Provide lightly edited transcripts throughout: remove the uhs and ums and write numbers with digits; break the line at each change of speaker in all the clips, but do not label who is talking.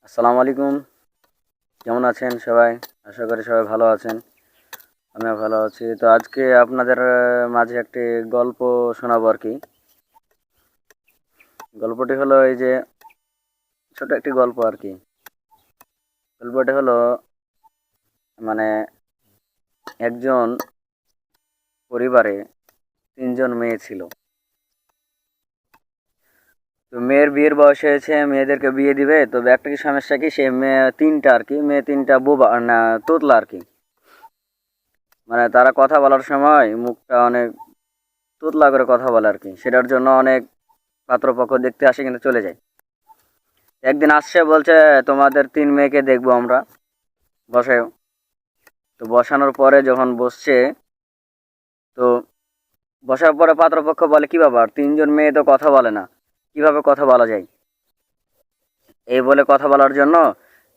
আসসালামু আলাইকুম। কেমন আছেন সবাই? আশা করি সবাই ভালো আছেন। আমিও ভালো আছি। তো আজকে আপনাদের মাঝে একটি গল্প শোনাবো আর কি। গল্পটি হলো এই যে ছোট একটি গল্প আর কি। গল্পটি হলো মানে একজন পরিবারে ৩ জন মেয়ে ছিল। তো মেয়ের বিয়ের বয়স হয়েছে, মেয়েদেরকে বিয়ে দিবে। তবে একটা কি সমস্যা কি, সে মেয়ে ৩টা আর কি, মেয়ে ৩টা বোবা না তোতলা আর কি। মানে তারা কথা বলার সময় মুখটা অনেক তোতলা করে কথা বলে আর কি। সেটার জন্য অনেক পাত্রপক্ষ দেখতে আসে কিন্তু চলে যায়। একদিন আসছে, বলছে তোমাদের ৩ মেয়েকে দেখবো আমরা, বসায়। তো বসানোর পরে যখন বসছে, তো বসার পরে পাত্রপক্ষ বলে কি ব্যাপার, ৩ জন মেয়ে তো কথা বলে না, কিভাবে কথা বলা যায়? এই বলে কথা বলার জন্য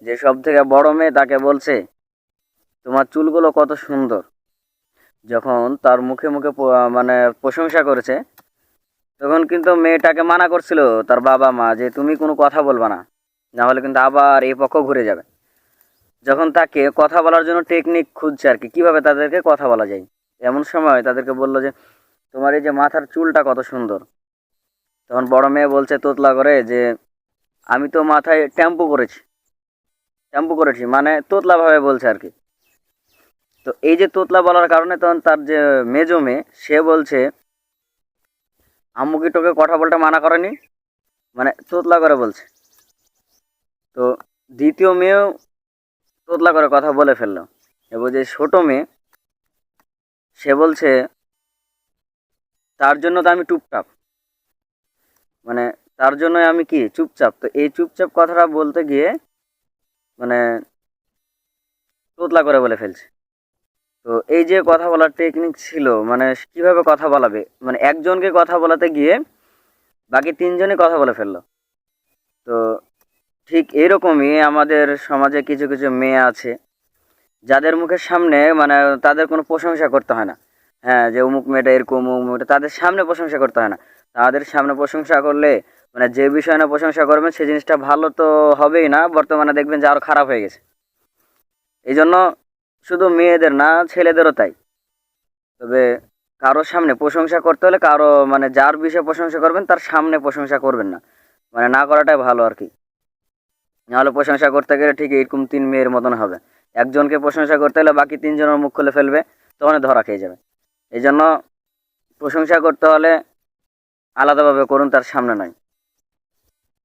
যে সব থেকে বড় মেয়ে তাকে বলছে তোমার চুলগুলো কত সুন্দর। যখন তার মুখে মুখে মানে প্রশংসা করেছে, তখন কিন্তু মেয়েটাকে মানা করছিল তার বাবা মা যে তুমি কোনো কথা বলবা না, না হলে কিন্তু আবার এই পক্ষ ঘুরে যাবে। যখন তাকে কথা বলার জন্য টেকনিক খুঁজছে আর কি, কিভাবে তাদেরকে কথা বলা যায়, এমন সময় তাদেরকে বললো যে তোমার এই যে মাথার চুলটা কত সুন্দর। তখন বড় মেয়ে বলছে তোতলা করে যে আমি তো মাথায় টেম্পু করেছি মানে তোতলা ভাবে বলছে আর কি। তো এই যে তোতলা বলার কারণে তখন তার যে মেজো মেয়ে সে বলছে আম্মু কি তোকে কথা বলতে মানা করেনি, মানে তোতলা করে বলছে। তো দ্বিতীয় মেয়েও তোতলা করে কথা বলে ফেললো। এবং যে ছোট মেয়ে সে বলছে তার জন্য তো আমি টুপটাপ, মানে তার জন্যই আমি কি চুপচাপ। তো এই চুপচাপ কথাটা বলতে গিয়ে মানে তোতলা করে বলে ফেলছে। তো এই যে কথা বলার টেকনিক ছিল, মানে কিভাবে কথা বলাবে, মানে একজনকে কথা বলাতে গিয়ে বাকি ৩ জনই কথা বলে ফেললো। তো ঠিক এরকমই আমাদের সমাজে কিছু কিছু মেয়ে আছে যাদের মুখের সামনে মানে তাদের কোনো প্রশংসা করতে হয় না। হ্যাঁ, যে অমুক মেয়েটা এরকম, অমুক মেয়েটা, তাদের সামনে প্রশংসা করতে হয় না। তাদের সামনে প্রশংসা করলে মানে যে বিষয় না প্রশংসা করবেন সেই জিনিসটা ভালো তো হবেই না, বর্তমানে দেখবেন যে আরো খারাপ হয়ে গেছে। এই জন্য শুধু মেয়েদের না, ছেলেদেরও তাই। তবে কারো সামনে প্রশংসা করতে হলে কারো মানে যার বিষয়ে প্রশংসা করবেন তার সামনে প্রশংসা করবেন না, মানে না করাটাই ভালো আর কি। নাহলে প্রশংসা করতে গেলে ঠিক এরকম ৩ মেয়ের মতন হবে। একজনকে প্রশংসা করতে হলে বাকি ৩ জনের মুখ খুলে ফেলবে, তখন ধরা খেয়ে যাবে। এই জন্য প্রশংসা করতে হলে আলাদাভাবে করুন, তার সামনে নয়।